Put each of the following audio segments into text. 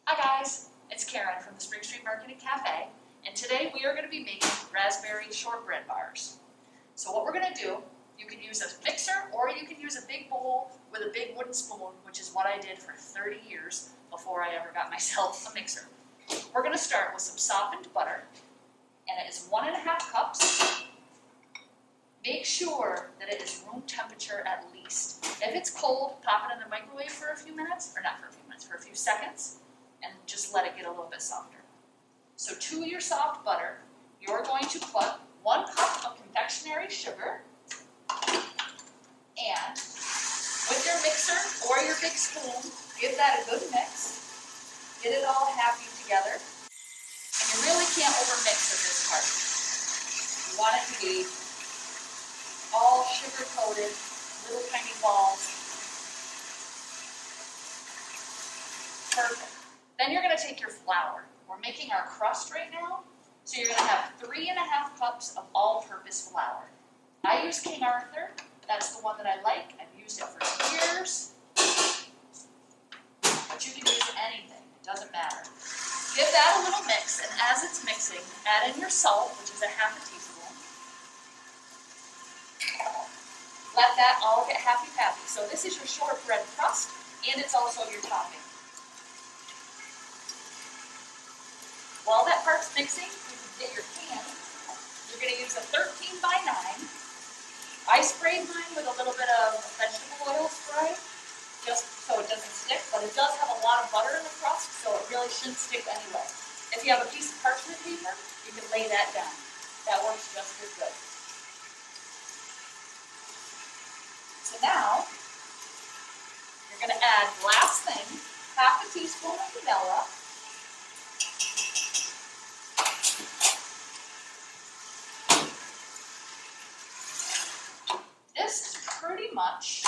Hi guys, it's Karen from the Spring Street Market and Cafe, and today we are going to be making Raspberry Shortbread Bars. So what we're going to do, you can use a mixer or you can use a big bowl with a big wooden spoon, which is what I did for 30 years before I ever got myself a mixer. We're going to start with some softened butter, and it is 1.5 cups. Make sure that it is room temperature at least. If it's cold, pop it in the microwave for a few minutes, or not for a few minutes, for a few seconds, and just let it get a little bit softer. So to your soft butter, you're going to put 1 cup of confectionary sugar, and with your mixer or your big spoon, give that a good mix. Get it all happy together. And you really can't overmix at this part. You want it to be all sugar-coated, little tiny balls. Perfect. Then you're going to take your flour. We're making our crust right now, so you're going to have 3.5 cups of all-purpose flour. I use King Arthur. That's the one that I like. I've used it for years. But you can use anything. It doesn't matter. Give that a little mix, and as it's mixing, add in your salt, which is 1/2 teaspoon. Let that all get happy-happy. So this is your shortbread crust, and it's also your topping. While that part's mixing, you can get your pan. You're going to use a 13 by 9. I sprayed mine with a little bit of vegetable oil spray, just so it doesn't stick, but it does have a lot of butter in the crust, so it really shouldn't stick anyway. If you have a piece of parchment paper, you can lay that down. That works just as good. So now, you're going to add, last thing, 1/2 teaspoon of vanilla. This is pretty much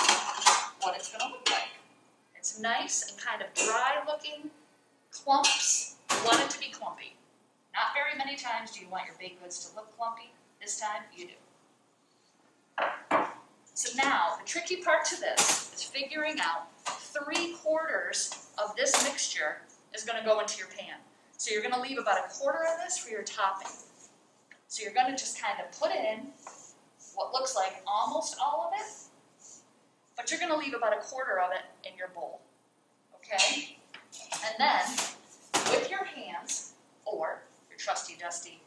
what it's going to look like. It's nice and kind of dry looking clumps. You want it to be clumpy. Not very many times do you want your baked goods to look clumpy. This time you do. So now, the tricky part to this is figuring out 3/4 of this mixture is going to go into your pan. So you're going to leave about 1/4 of this for your topping. So you're going to just kind of put in what looks like almost all of it, but you're going to leave about 1/4 of it in your bowl. Okay? And then, with your hands, or your trusty dusty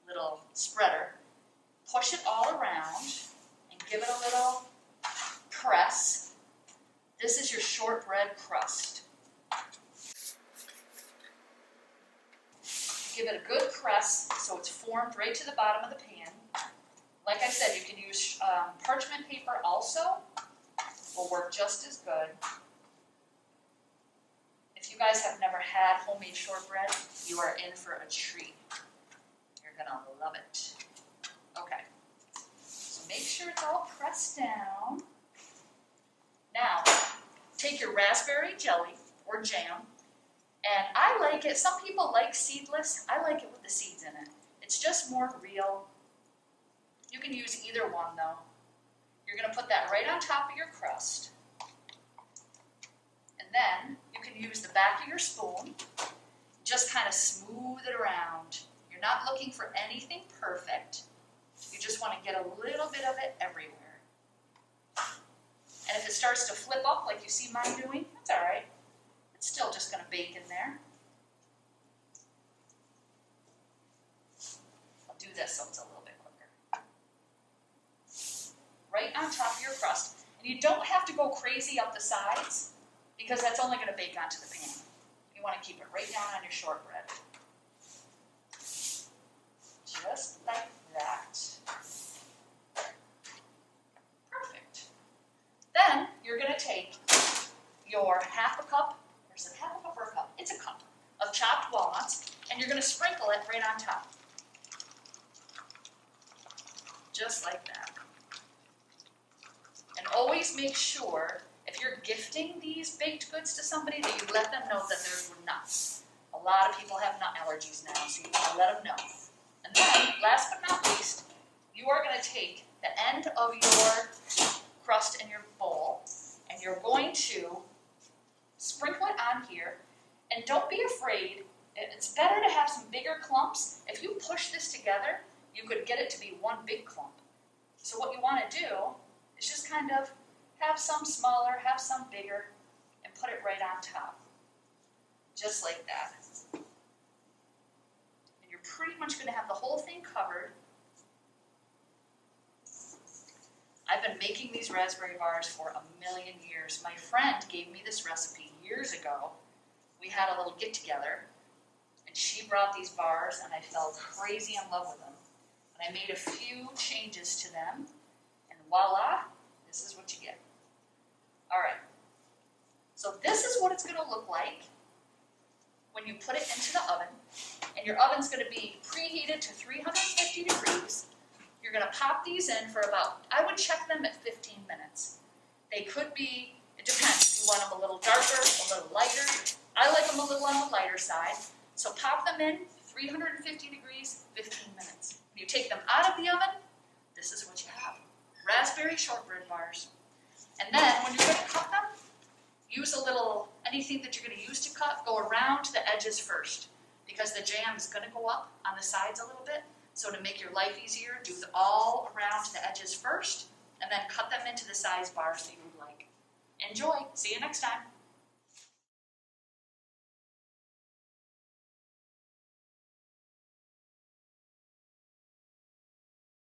little spreader, push it all around and give it a little press. This is your shortbread crust. Give it a good press so it's formed right to the bottom of the pan. Like I said, you can use parchment paper also. Will work just as good. If you guys have never had homemade shortbread, you are in for a treat. You're gonna love it. Okay. Make sure it's all pressed down. Now, take your raspberry jelly or jam, and I like it. Some people like seedless. I like it with the seeds in it. It's just more real. You can use either one though. You're going to put that right on top of your crust. And then you can use the back of your spoon. Just kind of smooth it around. You're not looking for anything perfect. You just want to get a little bit of it everywhere. And if it starts to flip up like you see mine doing, that's all right. It's still just going to bake in there. I'll do this so it's a little bit quicker. Right on top of your crust. And you don't have to go crazy up the sides because that's only going to bake onto the pan. You want to keep it right down on your shortbread. Just like that. Perfect. Then you're going to take your 1/2 cup, or is it 1/2 cup or a cup? It's a cup of chopped walnuts, and you're going to sprinkle it right on top. Just like that. And always make sure, if you're gifting these baked goods to somebody, that you let them know that they're nuts. A lot of people have nut allergies now, so you want to let them know. And then, last but not least, you are going to take the end of your crust in your bowl, and you're going to sprinkle it on here, And don't be afraid. It's better to have some bigger clumps. If you push this together, you could get it to be one big clump. So what you want to do is just kind of have some smaller, have some bigger, and put it right on top. Just like that. And you're pretty much going to have the whole thing covered. I've been making these raspberry bars for a million years. My friend gave me this recipe years ago. We had a little get-together, and she brought these bars, and I fell crazy in love with them. And I made a few changes to them, and voila, this is what you get. All right, so this is what it's going to look like when you put it into the oven, and your oven's going to be preheated to 350 degrees. You're going to pop these in for about, I would check them at 15 minutes. They could be, it depends, you want them a little darker, a little lighter. I like them a little on the lighter side. So pop them in, 350 degrees, 15 minutes. When you take them out of the oven, this is what you have. Raspberry Shortbread Bars. And then when you're going to cut them, use a little, anything that you're going to use to cut, go around the edges first. Because the jam is going to go up on the sides a little bit. So to make your life easier, do it all around the edges first, and then cut them into the size bars that you would like. Enjoy. See you next time.